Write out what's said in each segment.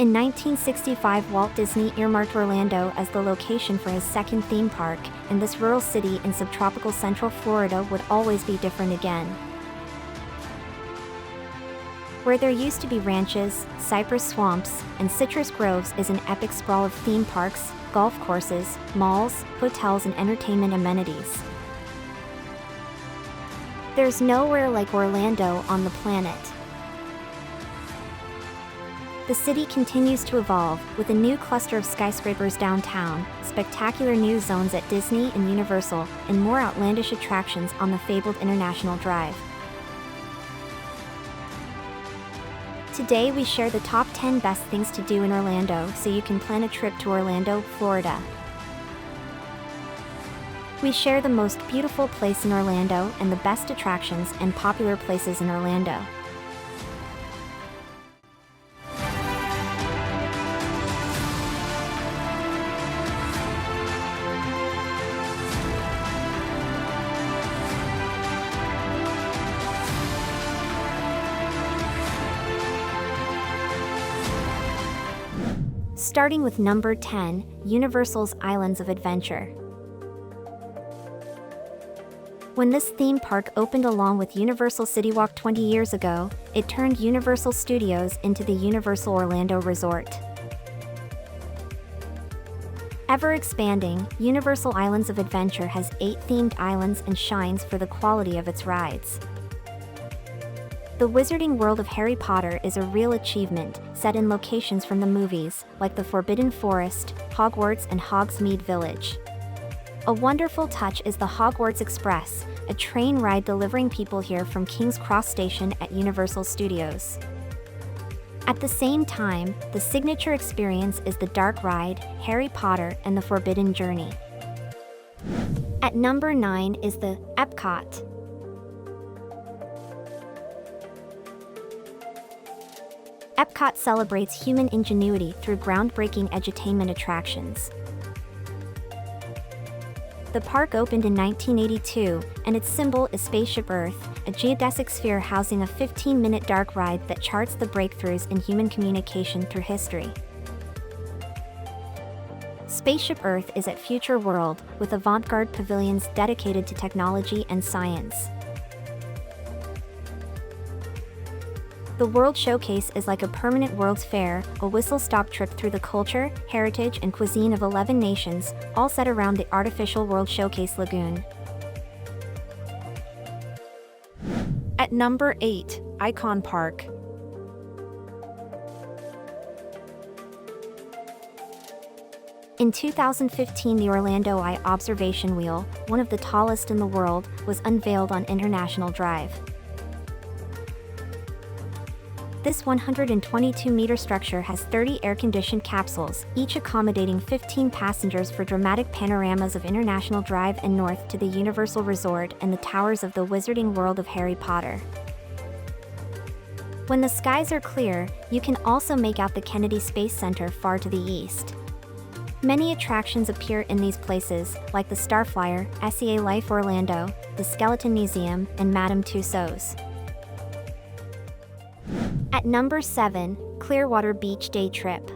In 1965, Walt Disney earmarked Orlando as the location for his second theme park, and this rural city in subtropical Central Florida would always be different again. Where there used to be ranches, cypress swamps, and citrus groves is an epic sprawl of theme parks, golf courses, malls, hotels, and entertainment amenities. There's nowhere like Orlando on the planet. The city continues to evolve, with a new cluster of skyscrapers downtown, spectacular new zones at Disney and Universal, and more outlandish attractions on the fabled International Drive. Today we share the top 10 best things to do in Orlando so you can plan a trip to Orlando, Florida. We share the most beautiful place in Orlando and the best attractions and popular places in Orlando. Starting with number 10, Universal's Islands of Adventure. When this theme park opened along with Universal CityWalk 20 years ago, it turned Universal Studios into the Universal Orlando Resort. Ever expanding, Universal Islands of Adventure has 8 themed islands and shines for the quality of its rides. The wizarding world of Harry Potter is a real achievement, set in locations from the movies, like the Forbidden Forest, Hogwarts, and Hogsmeade Village. A wonderful touch is the Hogwarts Express, a train ride delivering people here from King's Cross Station at Universal Studios. At the same time, the signature experience is the dark ride, Harry Potter and the Forbidden Journey. At number 9 is the Epcot. Epcot celebrates human ingenuity through groundbreaking edutainment attractions. The park opened in 1982, and its symbol is Spaceship Earth, a geodesic sphere housing a 15-minute dark ride that charts the breakthroughs in human communication through history. Spaceship Earth is at Future World, with avant-garde pavilions dedicated to technology and science. The World Showcase is like a permanent World's Fair, a whistle-stop trip through the culture, heritage, and cuisine of 11 nations, all set around the artificial World Showcase Lagoon. At number 8, Icon Park. In 2015, the Orlando Eye Observation Wheel, one of the tallest in the world, was unveiled on International Drive. This 122-meter structure has 30 air-conditioned capsules, each accommodating 15 passengers for dramatic panoramas of International Drive and north to the Universal Resort and the towers of the wizarding world of Harry Potter. When the skies are clear, you can also make out the Kennedy Space Center far to the east. Many attractions appear in these places, like the Starflyer, SEA Life Orlando, the Skeleton Museum, and Madame Tussauds. At number 7, Clearwater Beach Day Trip.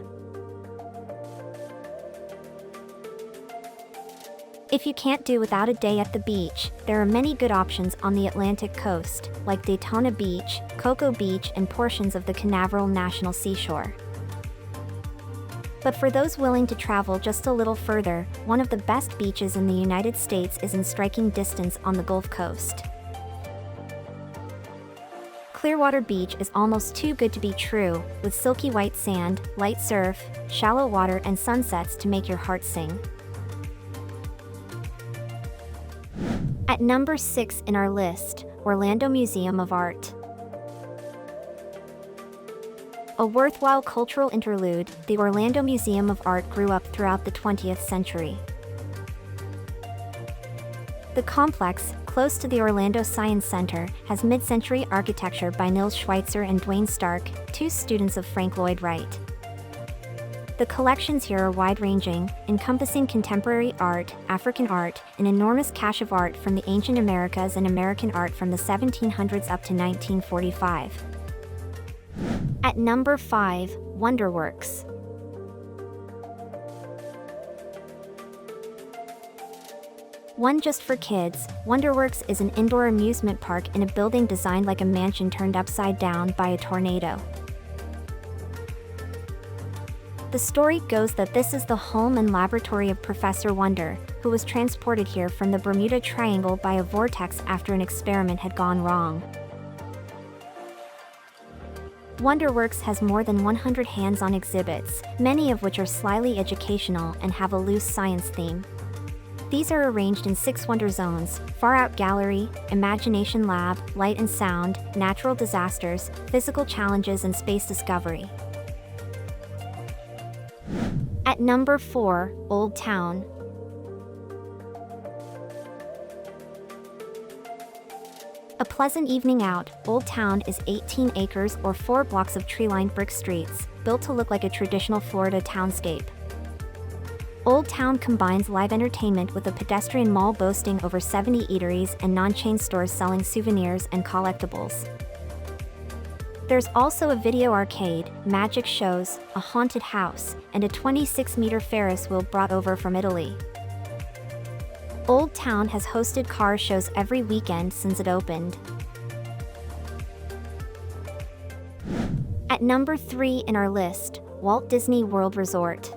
If you can't do without a day at the beach, there are many good options on the Atlantic coast, like Daytona Beach, Cocoa Beach, and portions of the Canaveral National Seashore. But for those willing to travel just a little further, one of the best beaches in the United States is in striking distance on the Gulf Coast. Clearwater Beach is almost too good to be true, with silky white sand, light surf, shallow water, and sunsets to make your heart sing. At number 6 in our list, Orlando Museum of Art. A worthwhile cultural interlude, the Orlando Museum of Art grew up throughout the 20th century. The complex, close to the Orlando Science Center, has mid-century architecture by Nils Schweitzer and Dwayne Stark, 2 students of Frank Lloyd Wright. The collections here are wide-ranging, encompassing contemporary art, African art, an enormous cache of art from the ancient Americas and American art from the 1700s up to 1945. At number 5, WonderWorks. One just for kids, WonderWorks is an indoor amusement park in a building designed like a mansion turned upside down by a tornado. The story goes that this is the home and laboratory of Professor Wonder, who was transported here from the Bermuda Triangle by a vortex after an experiment had gone wrong. WonderWorks has more than 100 hands-on exhibits, many of which are slyly educational and have a loose science theme. These are arranged in 6 wonder zones: Far Out Gallery, Imagination Lab, Light and Sound, Natural Disasters, Physical Challenges and Space Discovery. At number 4, Old Town. A pleasant evening out, Old Town is 18 acres or 4 blocks of tree-lined brick streets, built to look like a traditional Florida townscape. Old Town combines live entertainment with a pedestrian mall boasting over 70 eateries and non-chain stores selling souvenirs and collectibles. There's also a video arcade, magic shows, a haunted house, and a 26-meter Ferris wheel brought over from Italy. Old Town has hosted car shows every weekend since it opened. At number 3 in our list, Walt Disney World Resort.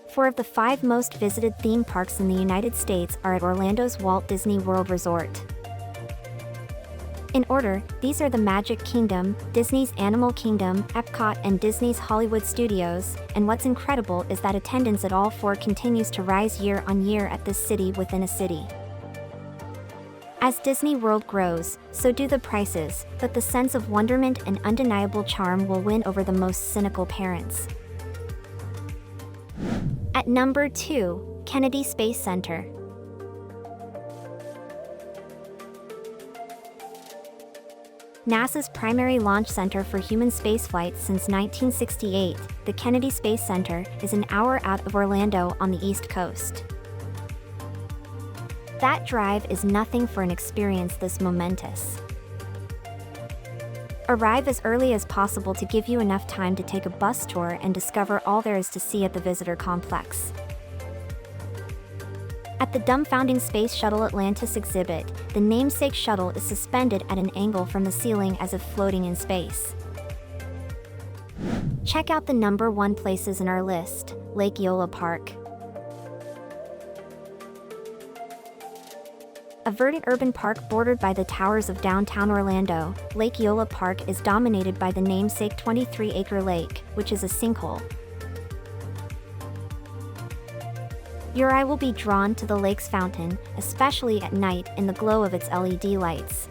4 of the 5 most visited theme parks in the United States are at Orlando's Walt Disney World Resort. In order, these are the Magic Kingdom, Disney's Animal Kingdom, Epcot, and Disney's Hollywood Studios, and what's incredible is that attendance at all 4 continues to rise year on year at this city within a city. As Disney World grows, so do the prices, but the sense of wonderment and undeniable charm will win over the most cynical parents. At number 2, Kennedy Space Center. NASA's primary launch center for human spaceflight since 1968, the Kennedy Space Center is an hour out of Orlando on the East Coast. That drive is nothing for an experience this momentous. Arrive as early as possible to give you enough time to take a bus tour and discover all there is to see at the visitor complex. At the dumbfounding Space Shuttle Atlantis exhibit, the namesake shuttle is suspended at an angle from the ceiling as if floating in space. Check out the number 1 places in our list, Lake Eola Park. A verdant urban park bordered by the towers of downtown Orlando, Lake Eola Park is dominated by the namesake 23-acre lake, which is a sinkhole. Your eye will be drawn to the lake's fountain, especially at night in the glow of its LED lights.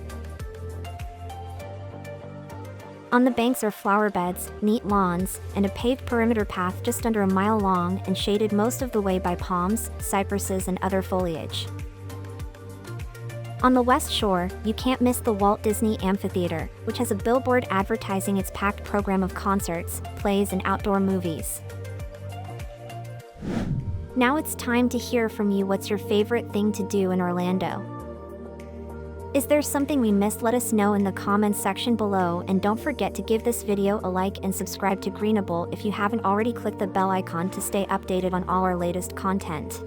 On the banks are flower beds, neat lawns, and a paved perimeter path just under a mile long and shaded most of the way by palms, cypresses, and other foliage. On the west shore, you can't miss the Walt Disney Amphitheater, which has a billboard advertising its packed program of concerts, plays, and outdoor movies. Now it's time to hear from you. What's your favorite thing to do in Orlando? Is there something we missed? Let us know in the comments section below, and don't forget to give this video a like and subscribe to Greenable if you haven't already. Click the bell icon to stay updated on all our latest content.